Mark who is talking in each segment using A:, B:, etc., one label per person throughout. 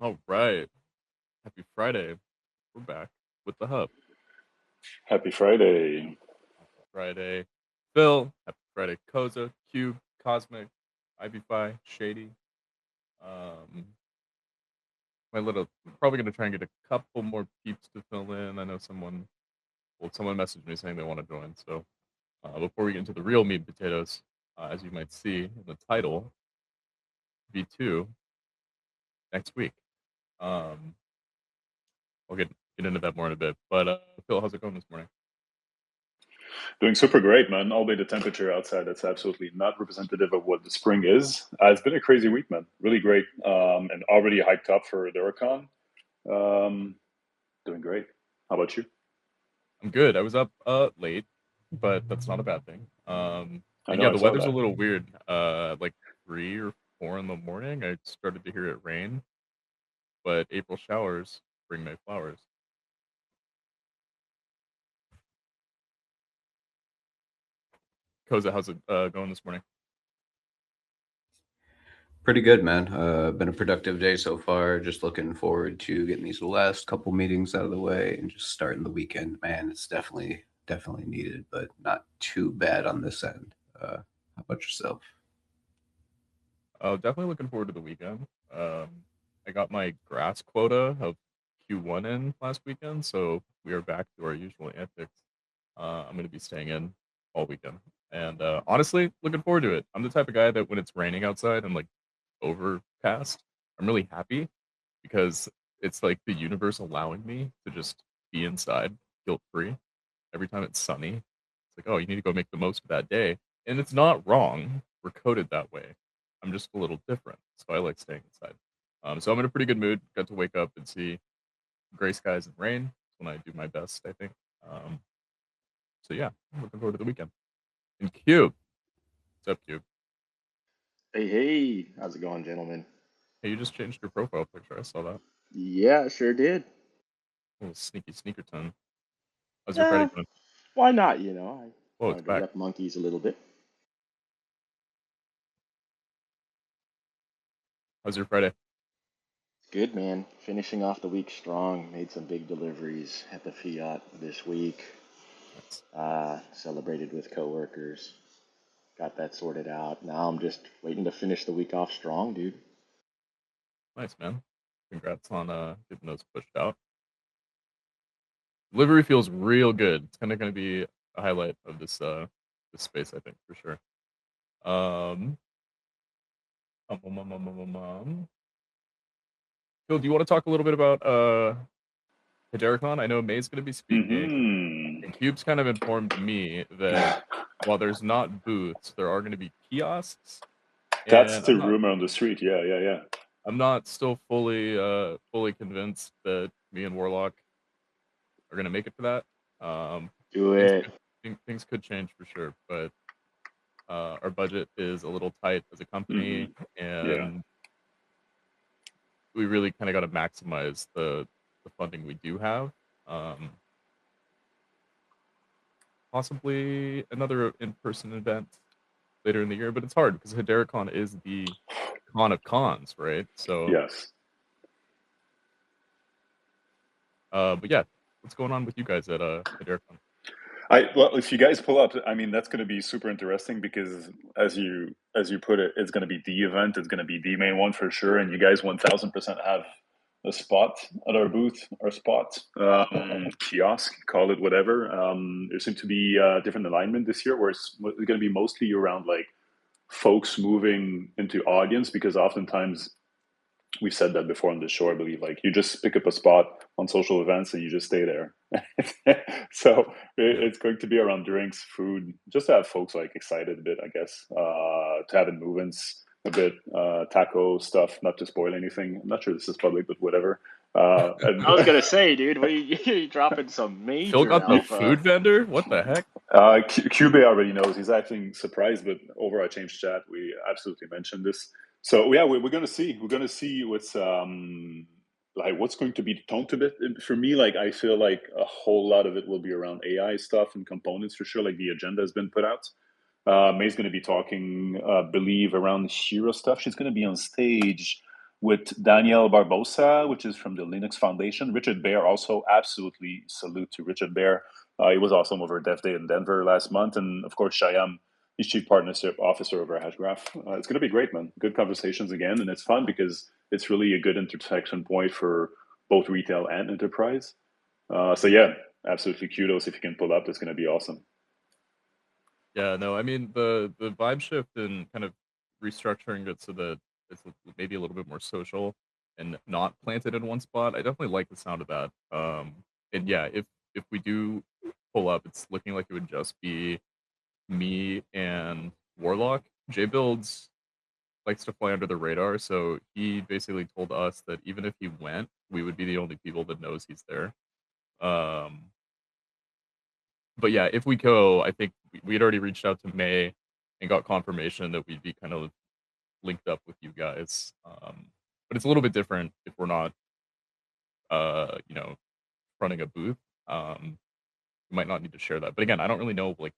A: All right. Happy Friday. We're back with the hub.
B: Happy Friday.
A: Happy Friday, Phil. Happy Friday, Koza, Cube, Cosmic, IB5, Shady. Um, probably gonna try and get a couple more peeps to fill in. I know someone messaged me saying they want to join. So before we get into the real meat and potatoes, as you might see in the title, V2 next week. Um, I'll get into that more in a bit. But Phil, how's it going this morning?
B: Doing super great, man. Albeit the temperature outside, that's absolutely not representative of what the spring is. It's been a crazy week, man. Really great. And already hyped up for Hedera. Doing great. How about you?
A: I'm good. I was up late, but that's not a bad thing.
B: I
A: And
B: know
A: yeah,
B: I
A: the
B: saw
A: weather's a
B: that.
A: little weird. Like 3 or 4 in the morning, I started to hear it rain, but April showers bring May flowers. Koza, how's it going this morning?
C: Pretty good, man. Been a productive day so far. Just looking forward to getting these last couple meetings out of the way and just starting the weekend. Man, it's definitely needed, but not too bad on this end. How about yourself?
A: Definitely looking forward to the weekend. I got my grass quota of Q1 in last weekend, so we are back to our usual antics. I'm going to be staying in all weekend, and honestly, looking forward to it. I'm the type of guy that when it's raining outside and like overcast, I'm really happy because it's like the universe allowing me to just be inside guilt free. Every time it's sunny, it's like, oh, you need to go make the most of that day. And it's not wrong. We're coded that way. I'm just a little different. So I like staying inside. So I'm in a pretty good mood. Got to wake up and see gray skies and rain when I do my best, I think. Um, so yeah, I'm looking forward to the weekend. And Cube. What's up, Cube?
D: Hey, hey, how's it going, gentlemen?
A: Hey, you just changed your profile picture. I saw that.
D: Yeah, sure did.
A: Little sneaky sneakerton. How's your Friday
D: Yeah,
A: going?
D: why not? I
A: Whoa, it's
D: wanted to
A: back.
D: rep monkeys a little bit.
A: How's your Friday?
D: Good, man. Finishing off the week strong. Made some big deliveries at the Fiat this week.
A: Nice.
D: Celebrated with coworkers. Got that sorted out. Now I'm just waiting to finish the week off strong, dude.
A: Nice, man. Congrats on getting those pushed out. Delivery feels real good. It's kind of going to be a highlight of this space, I think, for sure. Um, Phil, do you want to talk a little bit about Hedera? I know May's going to be speaking,
B: Mm-hmm.
A: and Cube's kind of informed me that while there's not booths, there are going to be kiosks,
B: That's
A: and
B: the rumor on the street. Yeah.
A: I'm not still fully convinced that me and Warlock are going to make it for that.
D: Do
A: Things
D: it.
A: could things could change for sure, but our budget is a little tight as a company,
B: Mm-hmm. Yeah.
A: and we really kind of got to maximize the funding we do have. Um, Possibly another in-person event later in the year, but it's hard because HederaCon is the con of cons, right? So,
B: Yes.
A: but yeah, what's going on with you guys at HederaCon?
B: Well, if you guys pull up, I mean, that's going to be super interesting because, as you put it, it's going to be the event. It's going to be the main one for sure, and you guys 1000% have a spot at our booth, our spot, kiosk, call it whatever. There seems to be different alignment this year, where it's going to be mostly around like folks moving into audience because oftentimes we've said that before on the show, I believe, like you just pick up a spot on social events and you just stay there. So
A: Yeah,
B: it's going to be around drinks, food, just to have folks like excited a bit, I guess, to have it movements a bit, taco stuff, not to spoil anything. I'm not sure this is public, but whatever. And
D: I was gonna say, dude, you dropping some
A: Phil
D: major
A: got the
D: alpha.
A: food vendor. What the heck?
B: Cube already knows. He's acting surprised, but over our change chat, we absolutely mentioned this. So yeah, we're gonna see. We're gonna see what's like what's going to be the tone to it. For me, like I feel like a whole lot of it will be around AI stuff and components for sure. Like the agenda has been put out. May's going to be talking, believe, around Shira stuff. She's going to be on stage. with Daniel Barbosa, which is from the Linux Foundation. Richard Baer also, absolutely salute to Richard Baer. He was awesome over Dev Day in Denver last month. And of course, Shyam, he's Chief Partnership Officer over at HashGraph. It's going to be great, man. Good conversations again. And it's fun because it's really a good intersection point for both retail and enterprise. So yeah, absolutely kudos if you can pull up. It's going to be awesome.
A: Yeah, no, I mean the vibe shift and kind of restructuring it so that it's maybe a little bit more social and not planted in one spot. I definitely like the sound of that. And yeah, if we do pull up, it's looking like it would just be me and Warlock. J Builds likes to fly under the radar, so he basically told us that even if he went, we would be the only people that knows he's there. Um, but yeah, if we go, I think we'd already reached out to May and got confirmation that we'd be kind of linked up with you guys. But it's a little bit different if we're not, you know, running a booth. We might not need to share that. But again, I don't really know. Like,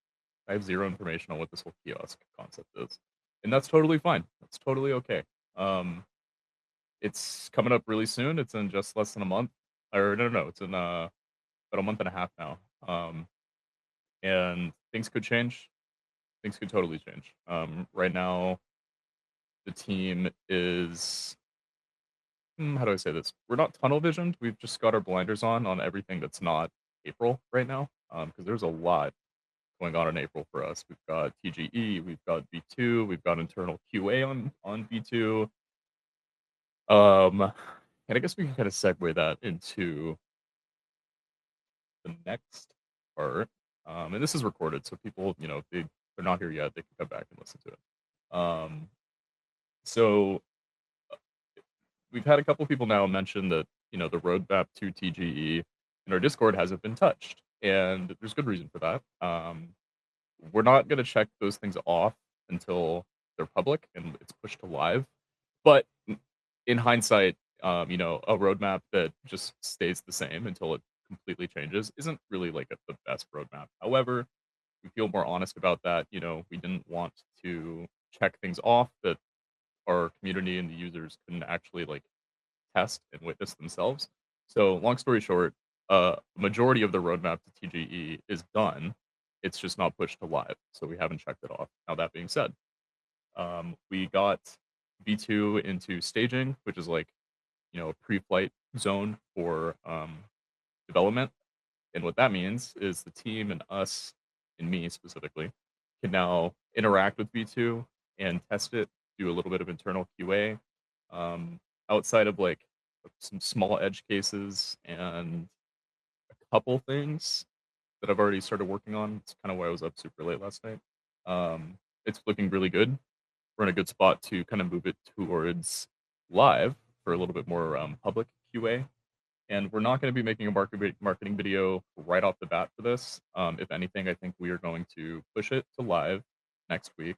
A: I have zero information on what this whole kiosk concept is, and that's totally fine. That's totally okay. It's coming up really soon. It's in just less than a month, or no, it's in about a month and a half now. And things could change. Things could totally change. Right now, the team is how do I say this? We're not tunnel visioned. We've just got our blinders on everything that's not April right now. Because there's a lot going on in April for us. We've got TGE, we've got V2, we've got internal QA on V2. And I guess we can kind of segue that into the next part. And this is recorded, so people, you know, if they're not here yet, they can come back and listen to it. So we've had a couple people now mention that, you know, the roadmap to TGE in our Discord hasn't been touched, and there's good reason for that. We're not going to check those things off until they're public and it's pushed to live. But in hindsight, you know, a roadmap that just stays the same until it completely changes isn't really like the best roadmap. However, we feel more honest about that. You know, we didn't want to check things off that our community and the users couldn't actually like test and witness themselves. So, long story short, majority of the roadmap to TGE is done. It's just not pushed to live, so we haven't checked it off. Now that being said, we got V2 into staging, which is like, you know, a pre-flight zone for development. And what that means is the team and us, and me specifically, can now interact with V2 and test it, do a little bit of internal QA, outside of like some small edge cases and a couple things that I've already started working on. It's kind of why I was up super late last night. It's looking really good. We're in a good spot to kind of move it towards live for a little bit more public QA. And we're not going to be making a marketing video right off the bat for this. If anything, I think we are going to push it to live next week,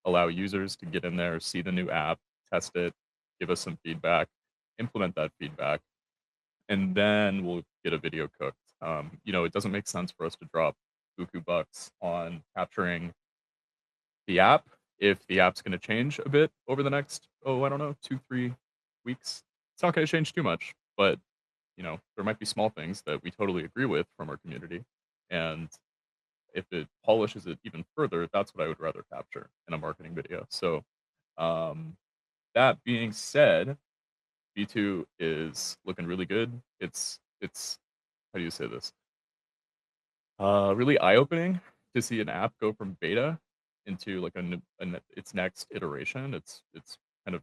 A: allow users to get in there, see the new app, test it, give us some feedback, implement that feedback, and then we'll get a video cooked. You know, it doesn't make sense for us to drop buku bucks on capturing the app if the app's going to change a bit over the next, oh, I don't know, 2-3 weeks. It's not going to change too much, but you know, there might be small things that we totally agree with from our community. And if it polishes it even further, that's what I would rather capture in a marketing video. So that being said, V2 is looking really good. It's how do you say this? Really eye-opening to see an app go from beta into like its next iteration. It's kind of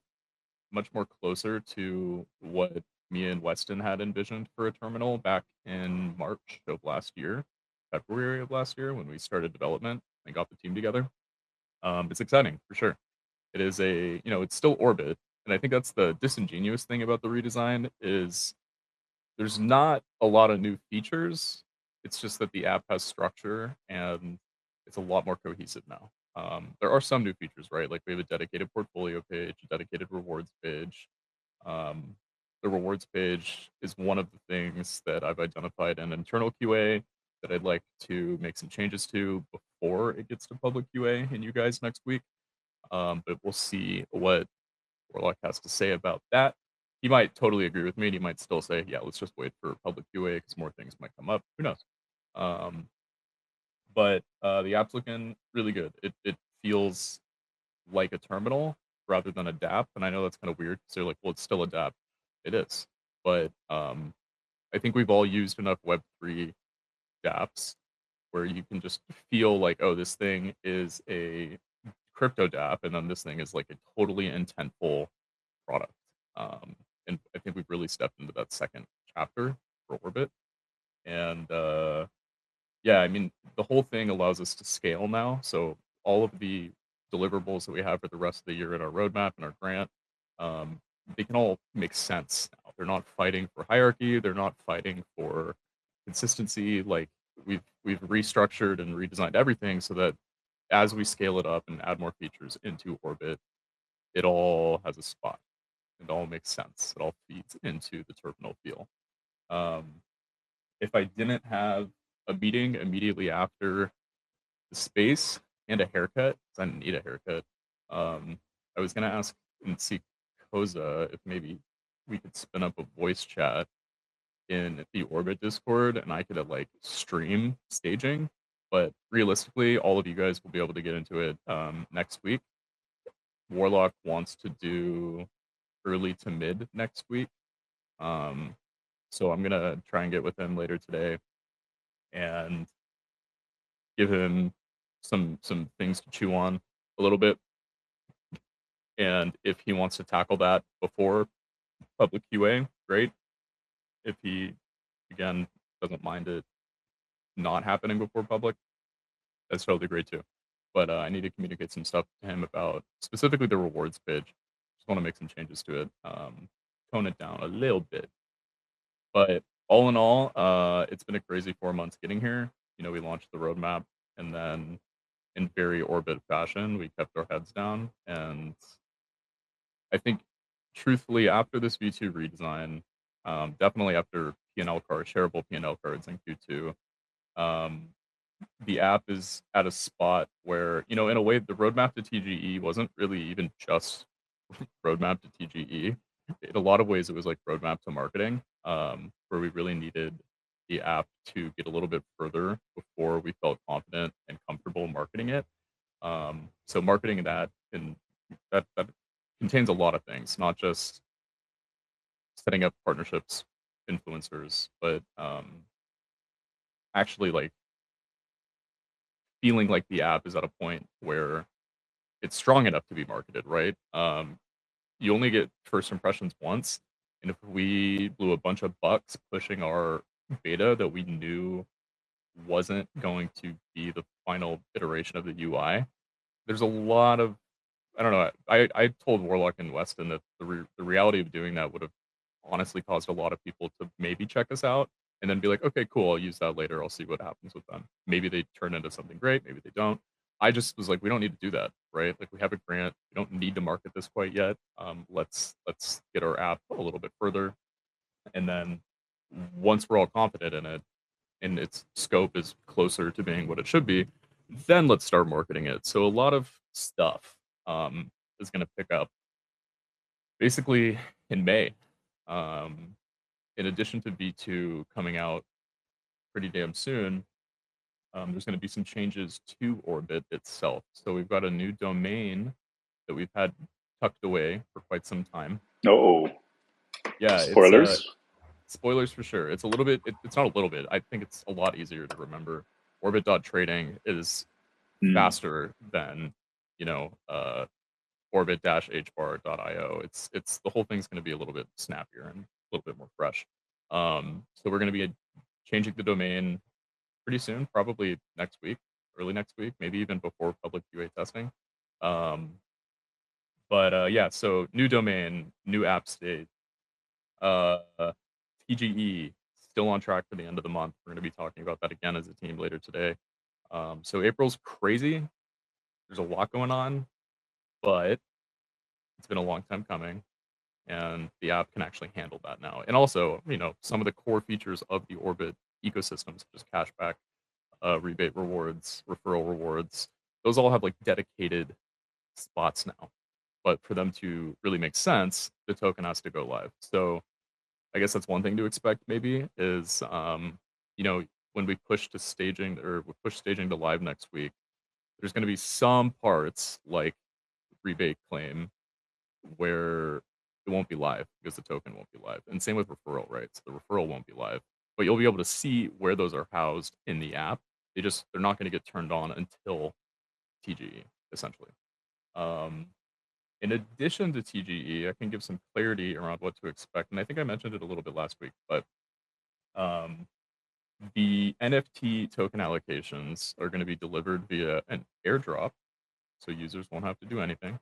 A: much more closer to what me and Weston had envisioned for a terminal back in March of last year, February of last year when we started development and got the team together. It's exciting for sure. It is a, you know, it's still Orbit, and I think that's the disingenuous thing about the redesign is there's not a lot of new features. It's just that the app has structure and it's a lot more cohesive now. There are some new features, right? Like we have a dedicated portfolio page, a dedicated rewards page. Um, the rewards page is one of the things that I've identified in internal QA that I'd like to make some changes to before it gets to public QA and you guys next week. But we'll see what Warlock has to say about that. he might totally agree with me, and he might still say, yeah, let's just wait for public QA because more things might come up. Who knows? But the app's looking really good. It feels like a terminal rather than a DApp, and I know that's kind of weird because they're like, well, it's still a DApp. It is, but I think we've all used enough Web3 dApps where you can just feel like, oh, this thing is a crypto dApp, and then this thing is like a totally intentful product. And I think we've really stepped into that second chapter for Orbit. And yeah, I mean, the whole thing allows us to scale now. So all of the deliverables that we have for the rest of the year in our roadmap and our grant, um, they can all make sense now. They're not fighting for hierarchy. They're not fighting for consistency. Like we've restructured and redesigned everything so that as we scale it up and add more features into Orbit, it all has a spot. It all makes sense. It all feeds into the terminal feel. Um, if I didn't have a meeting immediately after the space and a haircut, 'cause I need a haircut, I was gonna ask and see Koza if maybe we could spin up a voice chat in the Orbit Discord and I could like stream staging. But realistically, all of you guys will be able to get into it next week. Warlock wants to do early to mid next week. So I'm gonna try and get with him later today and give him some things to chew on a little bit. And if he wants to tackle that before public QA, great. If he again doesn't mind it not happening before public, that's totally great too. But I need to communicate some stuff to him about specifically the rewards page. Just want to make some changes to it, tone it down a little bit. But all in all, it's been a crazy 4 months getting here. You know, we launched the roadmap, and then in very Orbit fashion, we kept our heads down. And I think, truthfully, after this V2 redesign, definitely after P&L cards, shareable P&L cards in Q2, um, the app is at a spot where, you know, in a way, the roadmap to TGE wasn't really even just roadmap to TGE. In a lot of ways, it was like roadmap to marketing, where we really needed the app to get a little bit further before we felt confident and comfortable marketing it. So marketing that that contains a lot of things, not just setting up partnerships, influencers, but actually like feeling like the app is at a point where it's strong enough to be marketed, right? You only get first impressions once, and if we blew a bunch of bucks pushing our beta that we knew wasn't going to be the final iteration of the UI, there's a lot of I don't know. I told Warlock and Weston that the reality of doing that would have honestly caused a lot of people to maybe check us out and then be like, okay, cool, I'll use that later. I'll see what happens with them. Maybe they turn into something great. Maybe they don't. I just was like, we don't need to do that, right? Like we have a grant. We don't need to market this quite yet. Let's get our app a little bit further, and then once we're all confident in it and its scope is closer to being what it should be, then let's start marketing it. So a lot of stuff is going to pick up basically in May. In addition to V2 coming out pretty damn soon, there's going to be some changes to Orbit itself. So we've got a new domain that we've had tucked away for quite some time.
B: Oh,
A: Yeah,
B: spoilers.
A: it's spoilers for sure. It's a little bit. It's not a little bit. I think it's a lot easier to remember. Orbit.trading is faster than orbit-hbar.io. It's the whole thing's going to be a little bit snappier and a little bit more fresh. So we're going to be changing the domain pretty soon, probably next week, early next week, maybe even before public QA testing. But yeah, so new domain, new app state, TGE still on track for the end of the month. We're going to be talking about that again as a team later today. So April's crazy. There's a lot going on, but it's been a long time coming, and the app can actually handle that now. And also, you know, some of the core features of the Orbit ecosystem, such as cashback, rebate rewards, referral rewards, those all have like dedicated spots now. but for them to really make sense, the token has to go live. So I guess that's one thing to expect maybe is, you know, when we push to staging or we push staging to live next week, there's going to be some parts like rebate claim where it won't be live because the token won't be live. And same with referral, right? So the referral won't be live, but you'll be able to see where those are housed in the app. They're not going to get turned on until TGE essentially. In addition to TGE, I can give some clarity around what to expect, and I think I mentioned it a little bit last week, but um, the NFT token allocations are going to be delivered via an airdrop, so users won't have to do anything.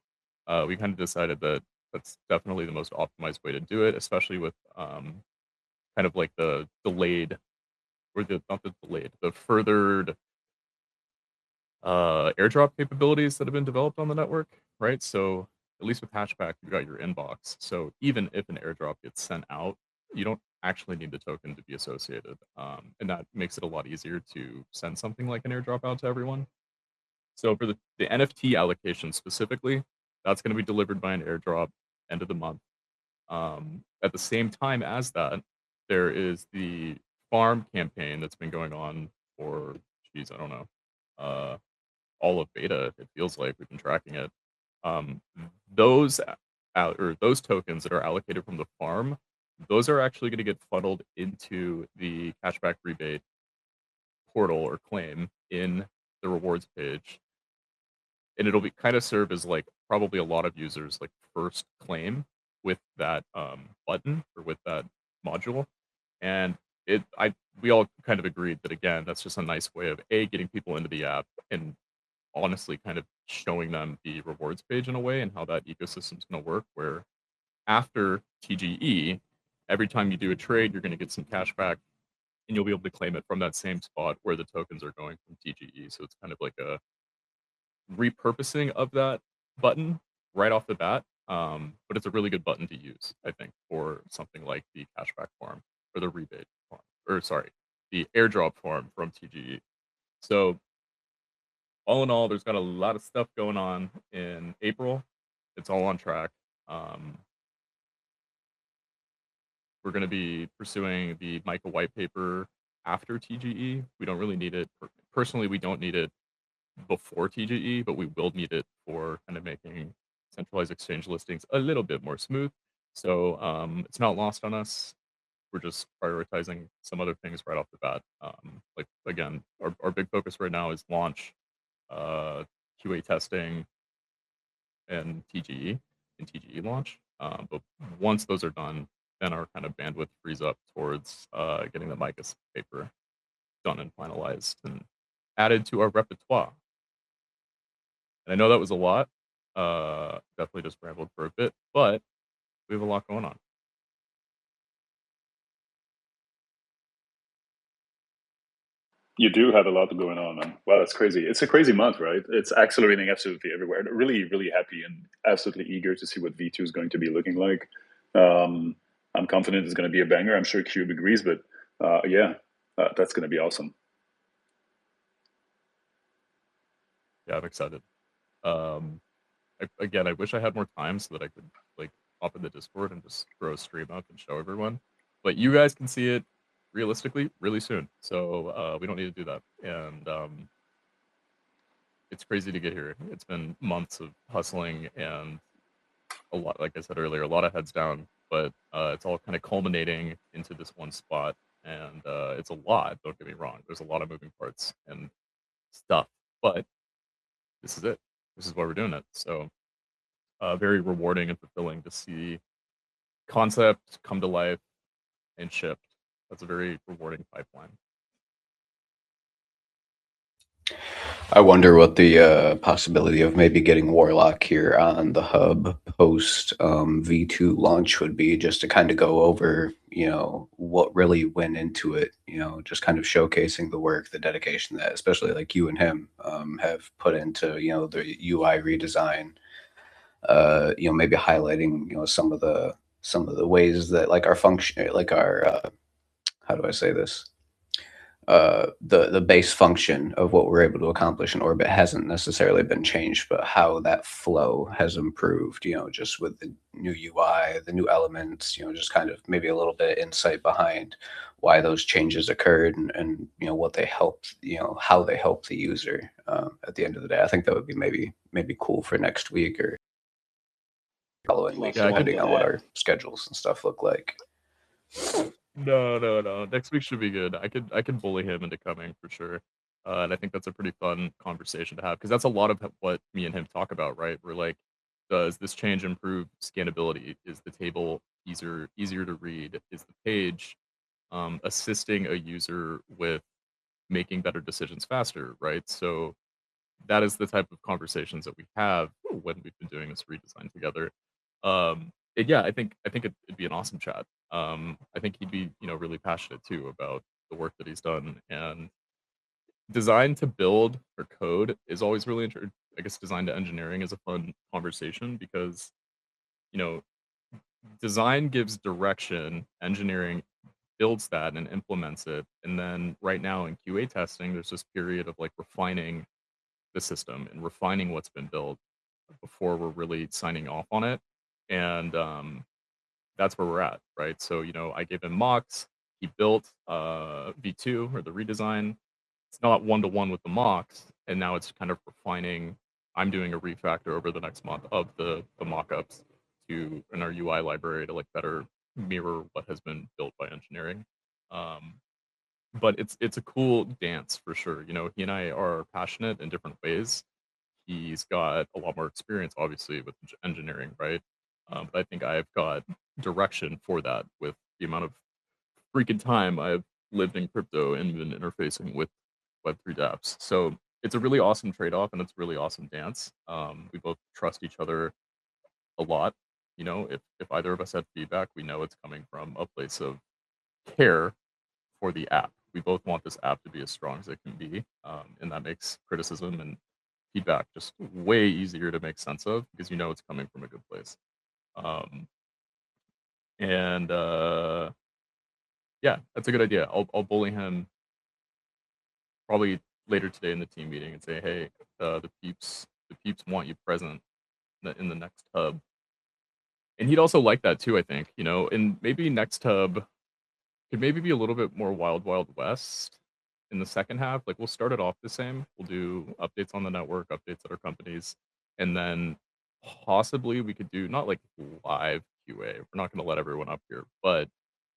A: We kind of decided that that's definitely the most optimized way to do it, especially with kind of like the delayed or the not the delayed, the furthered airdrop capabilities that have been developed on the network, right? So at least with HashPack, you've got your inbox. So even if an airdrop gets sent out, you don't actually need the token to be associated, and that makes it a lot easier to send something like an airdrop out to everyone. So for the NFT allocation specifically, that's going to be delivered by an airdrop end of the month. At the same time as that, there is the farm campaign that's been going on for, geez, I don't know, uh, all of beta. It feels like we've been tracking it. Um, those or those tokens that are allocated from the farm, those are actually going to get funneled into the cashback rebate portal or claim in the rewards page, and it'll be kind of serve as like probably a lot of users like first claim with that button or with that module. And we all kind of agreed that again that's just a nice way of getting people into the app and honestly kind of showing them the rewards page in a way and how that ecosystem's going to work, where after TGE, every time you do a trade you're going to get some cash back and you'll be able to claim it from that same spot where the tokens are going from TGE. So it's kind of like a repurposing of that button right off the bat. But it's a really good button to use, I think, for something like the cashback farm or the rebate farm, or sorry, the airdrop farm from TGE. So all in all, there's got a lot of stuff going on in April. It's all on track. Um, we're going to be pursuing the MiCA white paper after TGE. We don't really need it. Personally, we don't need it before TGE, but we will need it for kind of making centralized exchange listings a little bit more smooth. So it's not lost on us. We're just prioritizing some other things right off the bat. Like again, our big focus right now is launch, QA testing, and TGE launch. But once those are done, then our kind of bandwidth frees up towards getting the MiCA paper done and finalized and added to our repertoire. And I know that was a lot. Definitely just rambled for a bit, but we have a lot going on.
B: You do have a lot going on, man. Wow, that's crazy. It's a crazy month, right? It's accelerating absolutely everywhere. Really, really happy and absolutely eager to see what V2 is going to be looking like. I'm confident it's going to be a banger. I'm sure Cube agrees, but yeah, that's going to be awesome.
A: Yeah, I'm excited. Again, I wish I had more time so that I could like hop in the Discord and just throw a stream up and show everyone. But you guys can see it realistically really soon, so we don't need to do that. And it's crazy to get here. It's been months of hustling and a lot, like I said earlier, a lot of heads down, but it's all kind of culminating into this one spot, and it's a lot. Don't get me wrong. There's a lot of moving parts and stuff, but this is it. This is why we're doing it. So very rewarding and fulfilling to see concept come to life and shipped. That's a very rewarding pipeline.
C: I wonder what the possibility of maybe getting Warlock here on the hub post V2 launch would be, just to kind of go over, what really went into it, just kind of showcasing the work, the dedication that especially like you and him have put into, the UI redesign, maybe highlighting, some of the ways that like our function, like our, how do I say this? the base function of what we're able to accomplish in orbit hasn't necessarily been changed, but how that flow has improved, just with the new UI, the new elements, just kind of maybe a little bit of insight behind why those changes occurred, and what they helped, how they help the user at the end of the day. I think that would be maybe cool for next week or following week,
A: Yeah, I could.
C: depending on what our schedules and stuff look like.
A: No. Next week should be good. I could bully him into coming for sure. And I think that's a pretty fun conversation to have because that's a lot of what me and him talk about, right? We're like, does this change improve scannability? Is the table easier to read? Is the page assisting a user with making better decisions faster, right? So that is the type of conversations that we have when we've been doing this redesign together. And yeah, I think it'd be an awesome chat. I think he'd be really passionate too about the work that he's done, and design to build or code is always really I guess design to engineering is a fun conversation because you know design gives direction, engineering builds that and implements it, and then right now in QA testing, there's this period of like refining the system and refining what's been built before we're really signing off on it. And that's where we're at, right? So, I gave him mocks. He built V2 or the redesign. It's not one to one with the mocks, and now it's kind of refining. I'm doing a refactor over the next month of the mock-ups to in our UI library to like better mirror what has been built by engineering. Um, but it's a cool dance for sure. He and I are passionate in different ways. He's got a lot more experience, obviously, with engineering, right? But I think I've got direction for that with the amount of freaking time I've lived in crypto and been interfacing with Web3 dApps. So it's a really awesome trade-off and it's a really awesome dance. We both trust each other a lot. If either of us had feedback, we know it's coming from a place of care for the app. We both want this app to be as strong as it can be, and that makes criticism and feedback just way easier to make sense of because it's coming from a good place. Um, and yeah, that's a good idea. I'll bully him probably later today in the team meeting and say, hey, the peeps want you present in the next hub, and he'd also like that too. I think and maybe next hub could maybe be a little bit more wild west in the second half. Like we'll start it off the same. We'll do updates on the network, updates at our companies, and then possibly we could do not like live QA. We're not going to let everyone up here, but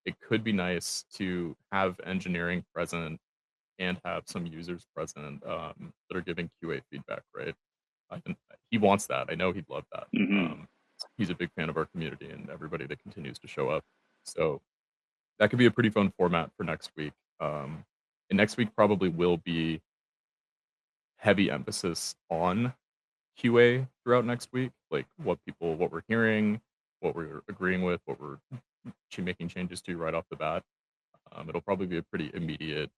A: it could be nice to have engineering present and have some users present that are giving QA feedback. Right? I think he wants that. I know he'd love that.
B: Hmm.
A: He's a big fan of our community and everybody that continues to show up. So that could be a pretty fun format for next week. And next week probably will be heavy emphasis on QA throughout next week, like what we're hearing, what we're agreeing with, what we're making changes to right off the bat. It'll probably be a pretty immediate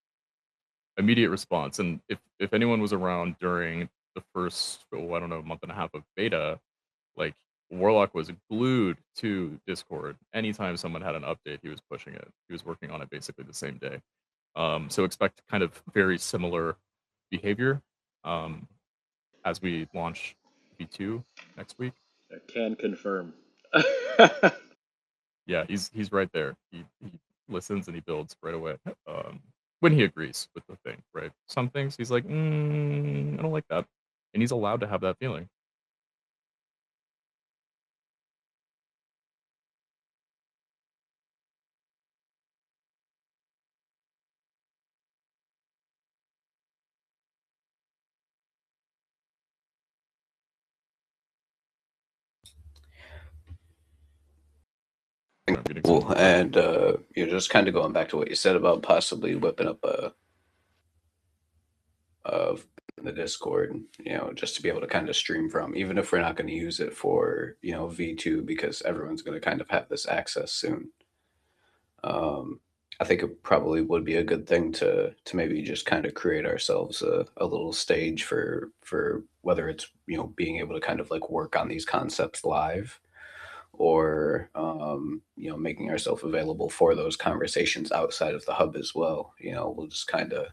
A: response. And if anyone was around during the first, I don't know, month and a half of beta, like Warlock was glued to Discord. Anytime someone had an update, he was pushing it. He was working on it basically the same day. So expect kind of very similar behavior as we launch V2 next week.
D: I can confirm.
A: Yeah, he's right there. He listens and he builds right away when he agrees with the thing. Right? Some things he's like, I don't like that, and he's allowed to have that feeling. I'm getting some
C: Cool. And just kind of going back to what you said about possibly whipping up in the Discord, just to be able to kind of stream from, even if we're not going to use it for, V2, because everyone's going to kind of have this access soon. I think it probably would be a good thing to maybe just kind of create ourselves a little stage for whether it's, being able to kind of like work on these concepts live, or making ourselves available for those conversations outside of the hub as well. We'll just kind of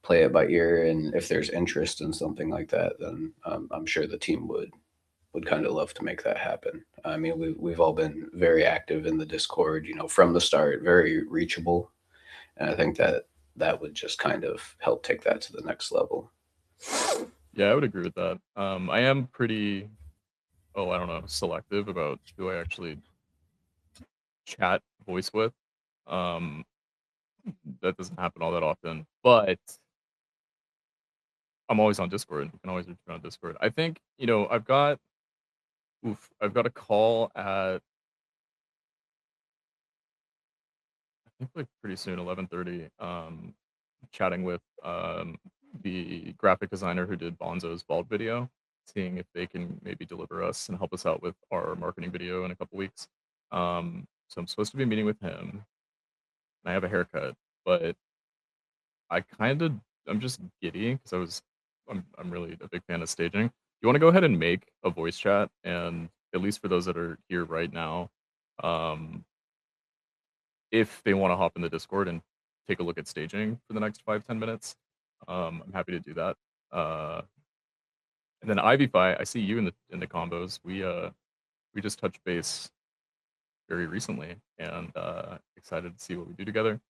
C: play it by ear, and if there's interest in something like that, then I'm sure the team would kind of love to make that happen. I mean, we've all been very active in the Discord, from the start, very reachable, and I think that would just kind of help take that to the next level.
A: Yeah, I would agree with that. I am pretty, I don't know, selective about who I actually chat voice with. That doesn't happen all that often, but I'm always on Discord. You can always reach me on Discord. I think, I've got a call at, I think, like, pretty soon, 11:30, chatting with the graphic designer who did Bonzo's bald video, seeing if they can maybe deliver us and help us out with our marketing video in a couple weeks. So I'm supposed to be meeting with him. And I have a haircut, but I'm just giddy because I'm really a big fan of staging. You want to go ahead and make a voice chat, and at least for those that are here right now, um, if they want to hop in the Discord and take a look at staging for the next 5-10 minutes, I'm happy to do that. And then Ivy-Fi, I see you in the combos. We just touched base very recently, and excited to see what we do together.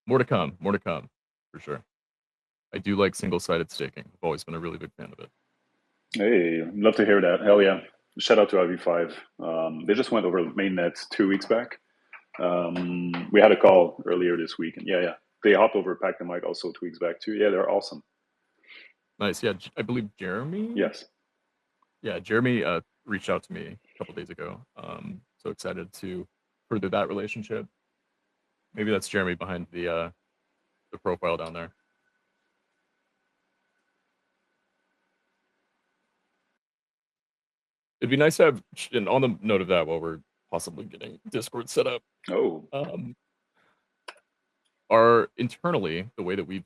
A: More to come, for sure. I do like single-sided staking. I've always been a really big fan of it.
B: Hey, love to hear that. Hell yeah. Shout out to IV5. They just went over mainnet 2 weeks back. We had a call earlier this week, and yeah. They hopped over Pack the Mic also 2 weeks back too. Yeah, they're awesome.
A: Nice. Yeah, I believe Jeremy?
B: Yes.
A: Yeah, Jeremy reached out to me a couple days ago. So excited to further that relationship. Maybe that's Jeremy behind the profile down there. It'd be nice to have, and on the note of that, while we're possibly getting Discord set up,
B: Oh,
A: internally, the way that we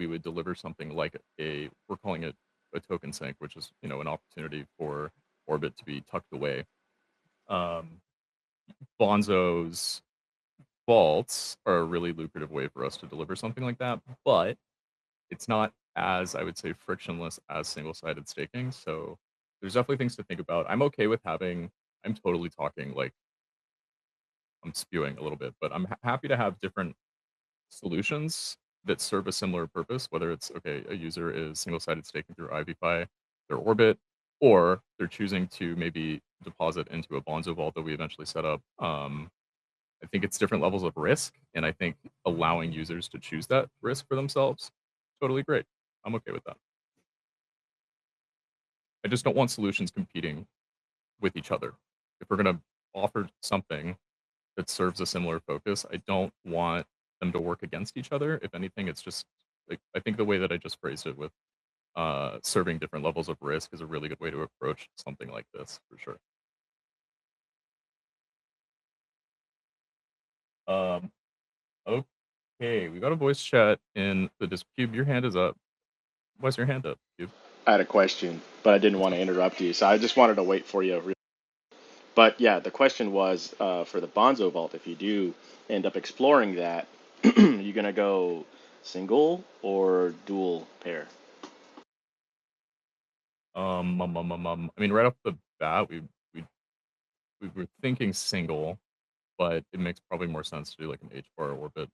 A: would deliver something like we're calling it a token sink, which is, an opportunity for Orbit to be tucked away. Bonzo's vaults are a really lucrative way for us to deliver something like that, but it's not as, I would say, frictionless as single-sided staking. So there's definitely things to think about. I'm okay with I'm totally talking like I'm spewing a little bit, but I'm happy to have different solutions that serve a similar purpose, whether it's, okay, a user is single-sided staking through Ivy-Fi, their Orbit, or they're choosing to maybe deposit into a Bonzo vault that we eventually set up. I think it's different levels of risk, and I think allowing users to choose that risk for themselves, totally great. I'm okay with that. I just don't want solutions competing with each other. If we're going to offer something that serves a similar focus, I don't want them to work against each other. If anything, it's just like, I think the way that I just phrased it with serving different levels of risk is a really good way to approach something like this, for sure. Okay, we got a voice chat in the Discord. Cube, your hand is up. Why's your hand up, Cube?
D: I had a question, but I didn't want to interrupt you, so I just wanted to wait for you. But yeah, the question was for the Bonzo Vault, if you do end up exploring that, you gonna go single or dual pair?
A: I mean, right off the bat, we were thinking single, but it makes probably more sense to do like an H-bar orbit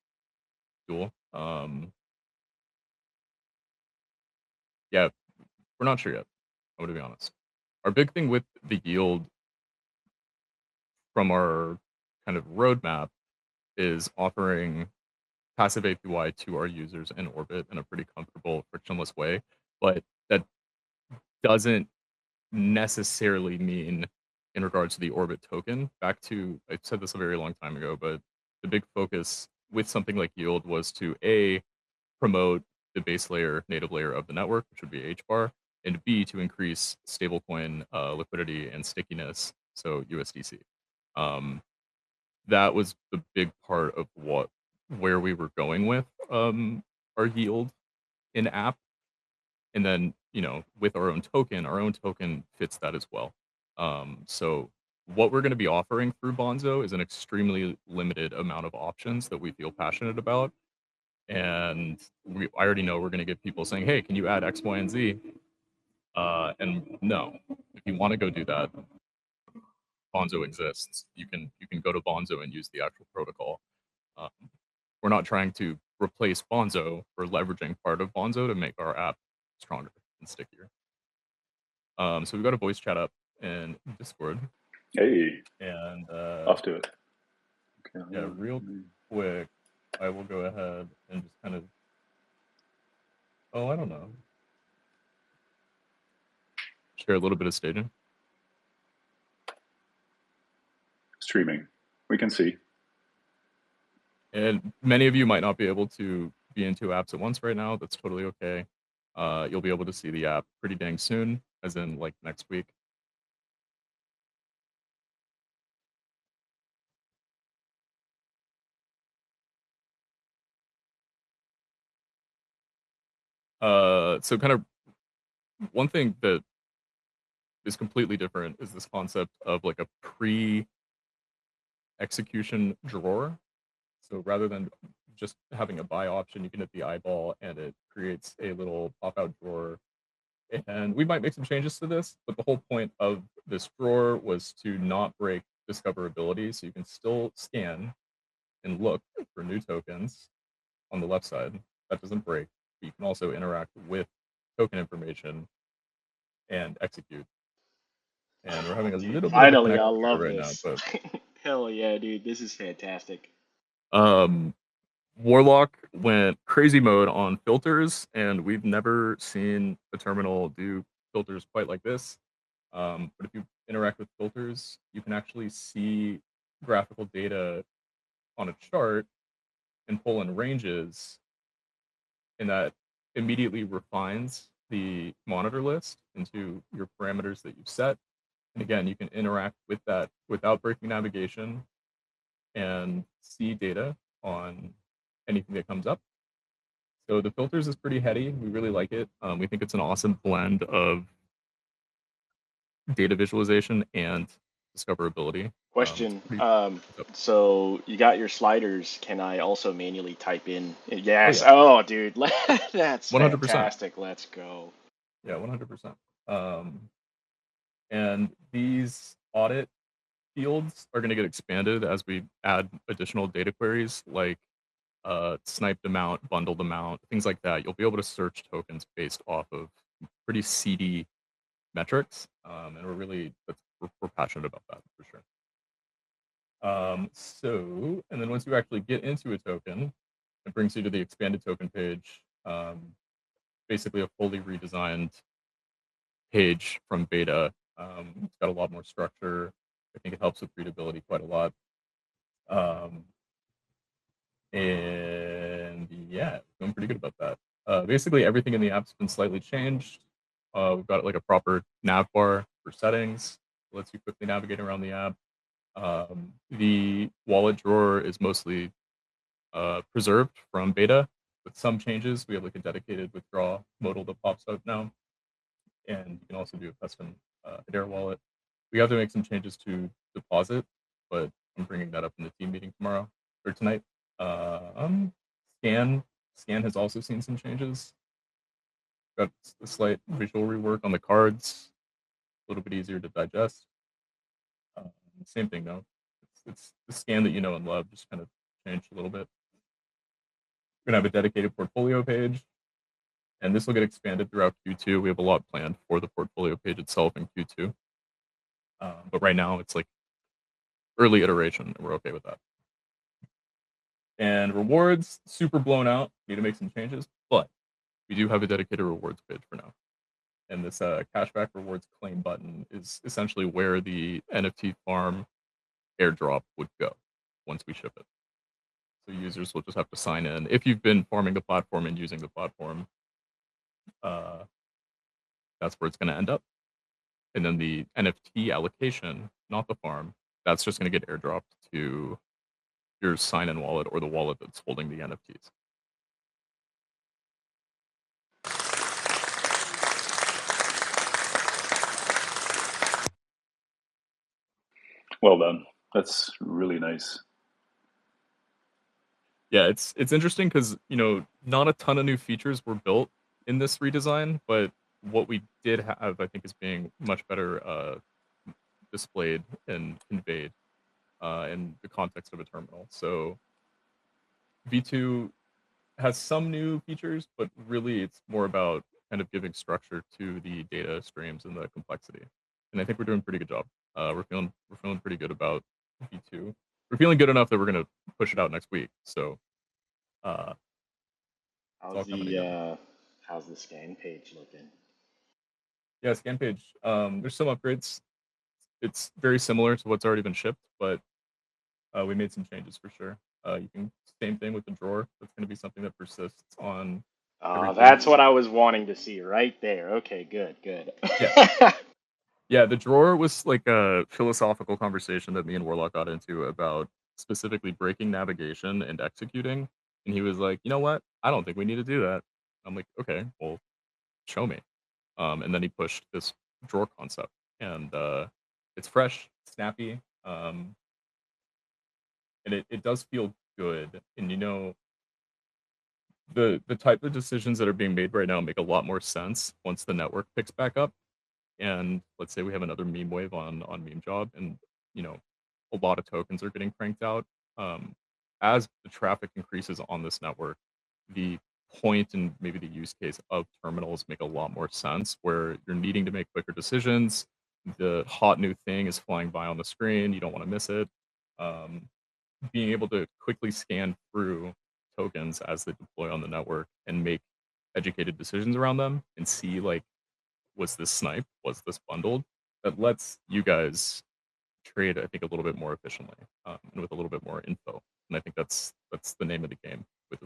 A: dual. Yeah, we're not sure yet. I'm gonna be honest. Our big thing with the yield from our kind of roadmap is offering passive APY to our users in Orbit in a pretty comfortable, frictionless way. But that doesn't necessarily mean in regards to the Orbit token. Back to, I said this a very long time ago, but the big focus with something like Yield was to A, promote the base layer, native layer of the network, which would be HBAR, and B, to increase stablecoin liquidity and stickiness, so USDC. That was the big part of where we were going with our yield in app. And then, with our own token fits that as well. So what we're going to be offering through Bonzo is an extremely limited amount of options that we feel passionate about. And I already know we're going to get people saying, hey, can you add X, Y, and Z? And no, if you want to go do that, Bonzo exists. You can go to Bonzo and use the actual protocol. Um, we're not trying to replace Bonzo. We're leveraging part of Bonzo to make our app stronger and stickier. So we've got a voice chat up in Discord.
B: Hey,
A: And
B: off to it. Okay,
A: yeah, real quick, I will go ahead and just kind of, I don't know, share a little bit of staging.
B: Streaming, we can see.
A: And many of you might not be able to be in 2 apps at once right now. That's totally okay. You'll be able to see the app pretty dang soon, as in like next week. So kind of one thing that is completely different is this concept of like a pre-execution drawer. So rather than just having a buy option, you can hit the eyeball and it creates a little pop-out drawer. And we might make some changes to this, but the whole point of this drawer was to not break discoverability. So you can still scan and look for new tokens on the left side. That doesn't break. But you can also interact with token information and execute. And we're having a little bit of a
D: Finally, I
A: connection
D: love
A: error right now,
D: this.
A: but
D: Hell yeah, dude. This is fantastic.
A: Warlock went crazy mode on filters, and we've never seen a terminal do filters quite like this. But if you interact with filters, you can actually see graphical data on a chart and pull in ranges, and that immediately refines the monitor list into your parameters that you've set. And again, you can interact with that without breaking navigation and see data on anything that comes up. So the filters is pretty heady. We really like it. We think it's an awesome blend of data visualization and discoverability.
D: Question.
A: Pretty,
D: So you got your sliders. Can I also manually type in?
A: oh
D: Yes.
A: yeah,
D: Oh, dude. That's
A: 100%.
D: fantastic. Let's go.
A: Yeah, 100%. And these audit fields are going to get expanded as we add additional data queries like sniped amount, bundled amount, things like that. You'll be able to search tokens based off of pretty seedy metrics, and we're passionate about that for sure. And then once you actually get into a token, it brings you to the expanded token page, basically a fully redesigned page from beta. It's got a lot more structure. I think it helps with readability quite a lot. And yeah, feeling pretty good about that. Basically, everything in the app's been slightly changed. We've got like a proper nav bar for settings, lets you quickly navigate around the app. The wallet drawer is mostly preserved from beta with some changes. We have like a dedicated withdraw modal that pops out now, and you can also do a custom Hedera wallet. We have to make some changes to deposit, but I'm bringing that up in the team meeting tomorrow or tonight. Scan has also seen some changes. Got a slight visual rework on the cards, a little bit easier to digest. Same thing though. It's the scan that you know and love, just kind of changed a little bit. We're gonna have a dedicated portfolio page, and this will get expanded throughout Q2. We have a lot planned for the portfolio page itself in Q2. But right now it's like early iteration, and we're okay with that. And rewards, super blown out. Need to make some changes, but we do have a dedicated rewards page for now. And this cashback rewards claim button is essentially where the NFT farm airdrop would go once we ship it. So users will just have to sign in. If you've been farming the platform and using the platform, that's where it's going to end up. And then the NFT allocation, not the farm, that's just going to get airdropped to your sign-in wallet or the wallet that's holding the NFTs.
B: Well done. That's really nice.
A: Yeah, it's interesting because not a ton of new features were built in this redesign, but what we did have, I think, is being much better displayed and conveyed in the context of a terminal. So V2 has some new features, but really it's more about kind of giving structure to the data streams and the complexity. And I think we're doing a pretty good job. We're feeling pretty good about V2. We're feeling good enough that we're gonna push it out next week. So it's all
D: How's
A: coming together.
D: how's the scan page looking?
A: Yeah, scan page. There's some upgrades. It's very similar to what's already been shipped, but we made some changes for sure. You can same thing with the drawer. That's going to be something that persists on every page.
D: That's what I was wanting to see right there. Okay, good.
A: Yeah. Yeah, the drawer was like a philosophical conversation that me and Warlock got into about specifically breaking navigation and executing. And he was like, you know what? I don't think we need to do that. I'm like, okay, well, show me. And then he pushed this drawer concept, and it's fresh, snappy, and it does feel good. And the type of decisions that are being made right now make a lot more sense once the network picks back up. And let's say we have another meme wave on meme job, and you know a lot of tokens are getting cranked out. Um, as the traffic increases on this network, the point and maybe the use case of terminals make a lot more sense, where you're needing to make quicker decisions. The hot new thing is flying by on the screen, you don't want to miss it. um, Being able to quickly scan through tokens as they deploy on the network and make educated decisions around them and see, like, was this sniped? Was this bundled? That lets you guys trade, I think, a little bit more efficiently, and with a little bit more info. And I think that's the name of the game with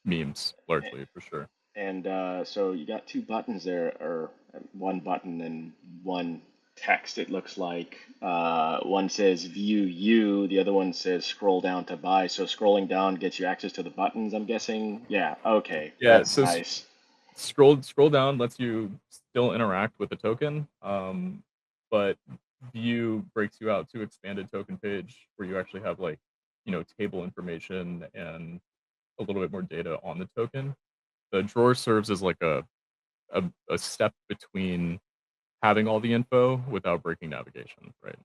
A: memes, largely, for sure.
D: And so you got two buttons there, or one button and one text. It looks like one says view you, the other one says scroll down to buy. So scrolling down gets you access to the buttons, I'm guessing. Yeah, okay,
A: Yeah,
D: that's
A: so
D: nice.
A: scroll down lets you still interact with the token, but view breaks you out to expanded token page where you actually have, like, table information and a little bit more data on the token. The drawer serves as like a step between having all the info without breaking navigation, right?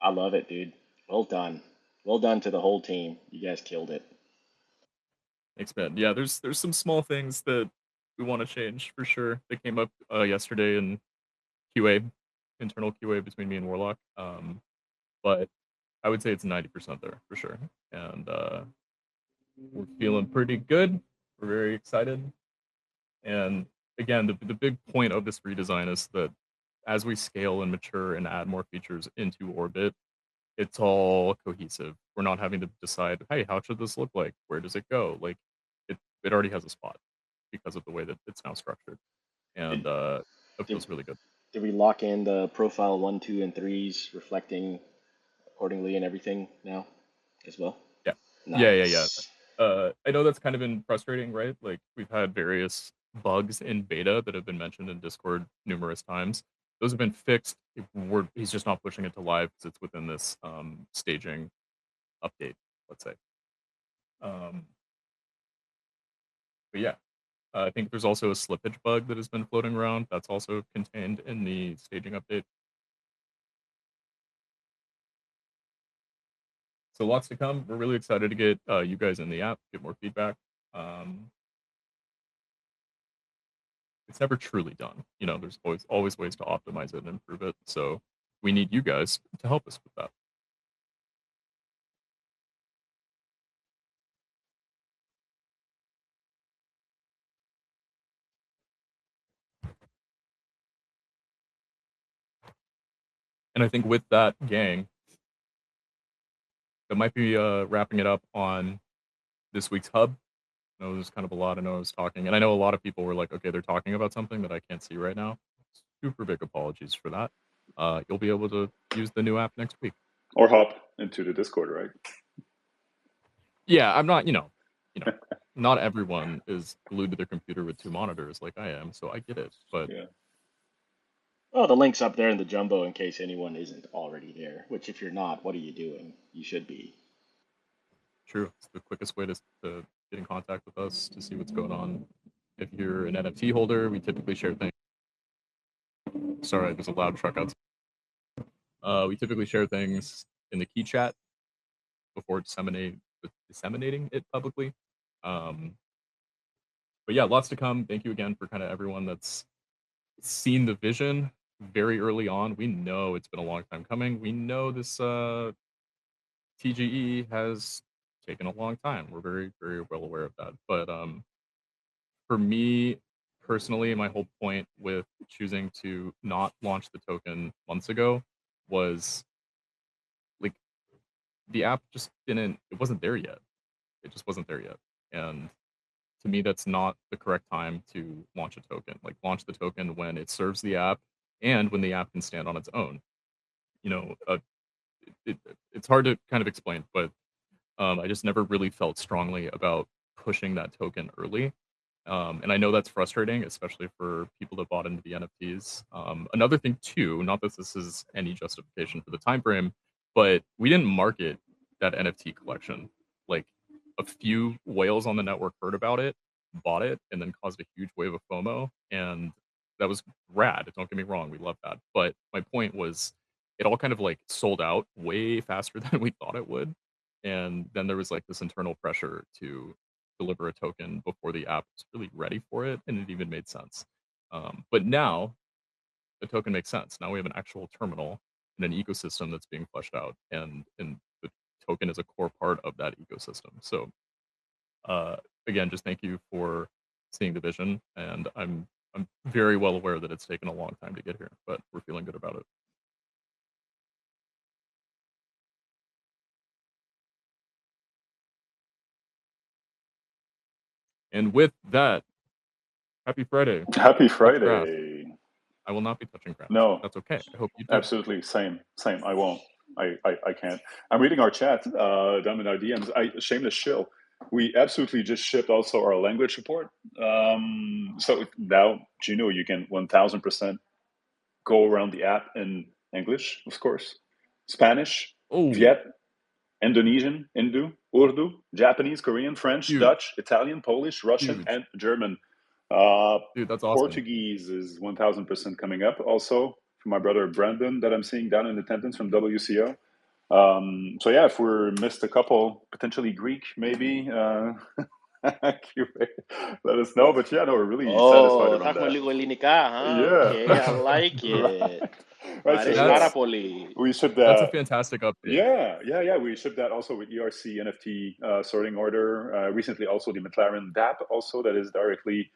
D: I love it, dude. Well done. Well done to the whole team. You guys killed it.
A: Thanks, man. Yeah, there's some small things that we want to change for sure. They came up yesterday in QA, internal QA between me and Warlock. But I would say it's 90% there for sure. And we're feeling pretty good. We're very excited. And again, the big point of this redesign is that as we scale and mature and add more features into orbit, it's all cohesive. We're not having to decide, hey, how should this look like? Where does it go? Like, it already has a spot because of the way that it's now structured. And
D: Did,
A: it
D: did,
A: feels really good.
D: did we lock in the profile 1, 2, and 3s reflecting accordingly and everything now as well?
A: Yeah. Yeah.
D: Nice.
A: I know that's kind of been frustrating, right? Like, we've had various bugs in beta that have been mentioned in Discord numerous times. Those have been fixed. He's just not pushing it to live because it's within this staging update, let's say. But yeah, I think there's also a slippage bug that has been floating around. That's also contained in the staging update. So lots to come. We're really excited to get you guys in the app, get more feedback. It's never truly done. There's always ways to optimize it and improve it. So we need you guys to help us with that. And I think with that, gang, that might be wrapping it up on this week's hub. I know there's kind of a lot. I know I was talking, and I know a lot of people were like, okay, they're talking about something that I can't see right now. Super big apologies for that. You'll be able to use the new app next week.
B: Or hop into the Discord, right?
A: Yeah, I'm not, not everyone is glued to their computer with 2 monitors like I am, so I get it. But
B: Yeah.
D: Well, the link's up there in the jumbo in case anyone isn't already there. Which, if you're not, what are you doing? You should be.
A: true, it's the quickest way to get in contact with us to see what's going on. If you're an NFT holder, we typically share things. Sorry, there's a loud truck outside. We typically share things in the key chat before disseminating it publicly. But yeah, lots to come. Thank you again for kind of everyone that's seen the vision very early on. We know it's been a long time coming. We know this TGE has taken a long time. We're very, very well aware of that. But for me personally, my whole point with choosing to not launch the token months ago was like the app just didn't, it wasn't there yet. It just wasn't there yet. And to me, that's not the correct time to launch a token. Like launch the token when it serves the app and when the app can stand on its own. You know, it's hard to kind of explain, but I just never really felt strongly about pushing that token early. And I know that's frustrating, especially for people that bought into the NFTs. Another thing too, not that this is any justification for the time frame, but we didn't market that NFT collection. Like a few whales on the network heard about it, bought it, and then caused a huge wave of FOMO. And that was rad. Don't get me wrong, we love that. But my point was, it all kind of like sold out way faster than we thought it would. And then there was like this internal pressure to deliver a token before the app was really ready for it, and it even made sense. But now the token makes sense. Now we have an actual terminal and an ecosystem that's being fleshed out, and the token is a core part of that ecosystem. So again, just thank you for seeing the vision, and I'm very well aware that it's taken a long time to get here, but we're feeling good about it. And with that, happy Friday.
B: Happy
A: Touch grass.
B: Friday.
A: I will not be touching grass.
B: No,
A: That's okay. I hope you do.
B: absolutely same. I won't. I can't. I'm reading our chat down in our DMs. Shameless shill. We absolutely just shipped also our language support. So now, Gino, you can 1000% go around the app in English, of course, Spanish,
A: Oh,
B: Viet, Indonesian, Hindu, Urdu, Japanese, Korean, French,
A: dude,
B: Dutch, Italian, Polish, Russian,
A: huge.
B: and German.
A: Dude, that's awesome.
B: Portuguese is 1000% coming up also from my brother Brandon that I'm seeing down in attendance from WCO. So yeah, if we're missed a couple, potentially Greek maybe, let us know. But yeah, no, we're really satisfied
D: Oh,
B: around
D: tak
B: that.
D: maligo-linika, huh?
B: Yeah.
D: Okay, I like it.
B: Right, so
D: Maris
B: yeah,
D: Marapoli.
B: we shipped
A: That's a
B: that.
A: fantastic update.
B: Yeah. We shipped that also with ERC NFT sorting order. Recently, also the McLaren DApp, also that is directly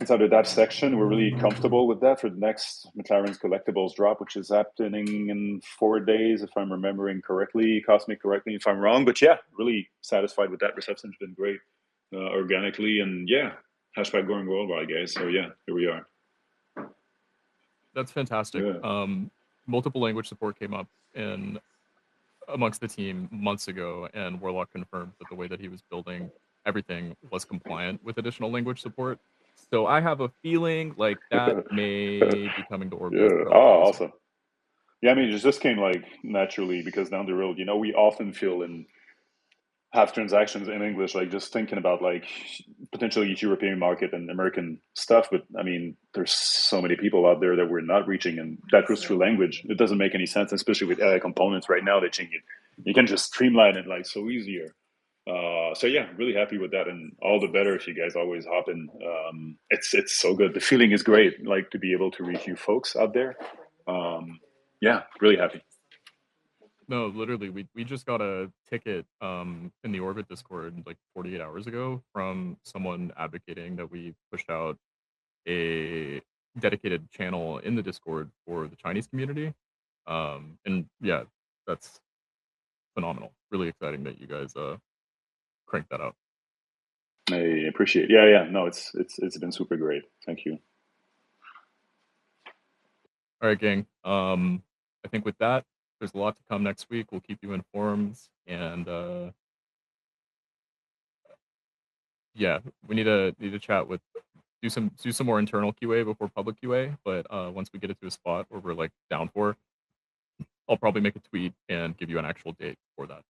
B: inside the DApp section. We're really comfortable with that for the next McLaren's collectibles drop, which is happening in 4 days, if I'm remembering correctly. Cost me correctly if I'm wrong, but yeah, really satisfied with that. Reception's been great organically, and yeah, HashPack going worldwide, guys. So yeah, here we are.
A: That's fantastic.
B: Yeah.
A: Multiple language support came up amongst the team months ago, and Warlock confirmed that the way that he was building everything was compliant with additional language support. So I have a feeling like that may be coming to Orbis
B: Yeah. Oh,
A: relatively soon.
B: awesome. Yeah, I mean, it just came like naturally because down the road, we often feel in have transactions in English, like just thinking about like potentially European market and American stuff. But I mean, there's so many people out there that we're not reaching, and that goes through language. It doesn't make any sense, especially with AI components right now. You can just streamline it like so easier. So yeah, really happy with that, and all the better if you guys always hop in. It's so good. The feeling is great, like to be able to reach you folks out there. Yeah, really happy.
A: No, literally, we just got a ticket in the Orbit Discord like 48 hours ago from someone advocating that we pushed out a dedicated channel in the Discord for the Chinese community. And yeah, that's phenomenal. Really exciting that you guys cranked that out.
B: I appreciate it. Yeah. No, it's been super great. Thank you.
A: All right, gang. I think with that, there's a lot to come next week. We'll keep you informed, and yeah, we need to chat with do some more internal QA before public QA. But once we get it to a spot where we're like down for, I'll probably make a tweet and give you an actual date for that.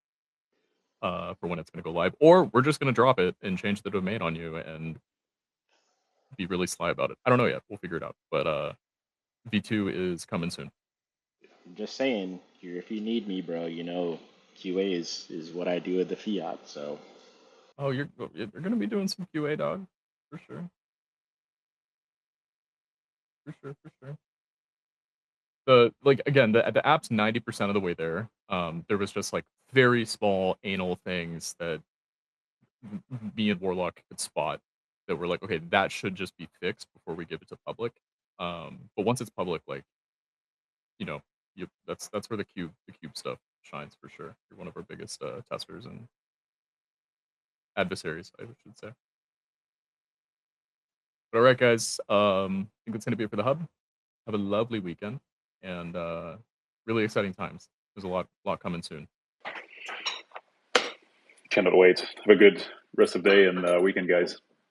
A: For when it's going to go live, or we're just going to drop it and change the domain on you and be really sly about it. I don't know yet. We'll figure it out. But V2 is coming soon.
D: I'm just saying, here if you need me, bro, you know, QA is what I do with the fiat. So
A: Oh, you're going to be doing some QA, dog, for sure. For sure, for sure. The app's 90% of the way there. There was just like very small anal things that me and Warlock could spot that were like, okay, that should just be fixed before we give it to public. But once it's public, like, you know, that's where the cube stuff shines for sure. You're one of our biggest testers and adversaries, I should say. But all right, guys, I think that's gonna be it for the hub. Have a lovely weekend and really exciting times. There's a lot coming soon.
B: Cannot wait. Have a good rest of the day and weekend, guys.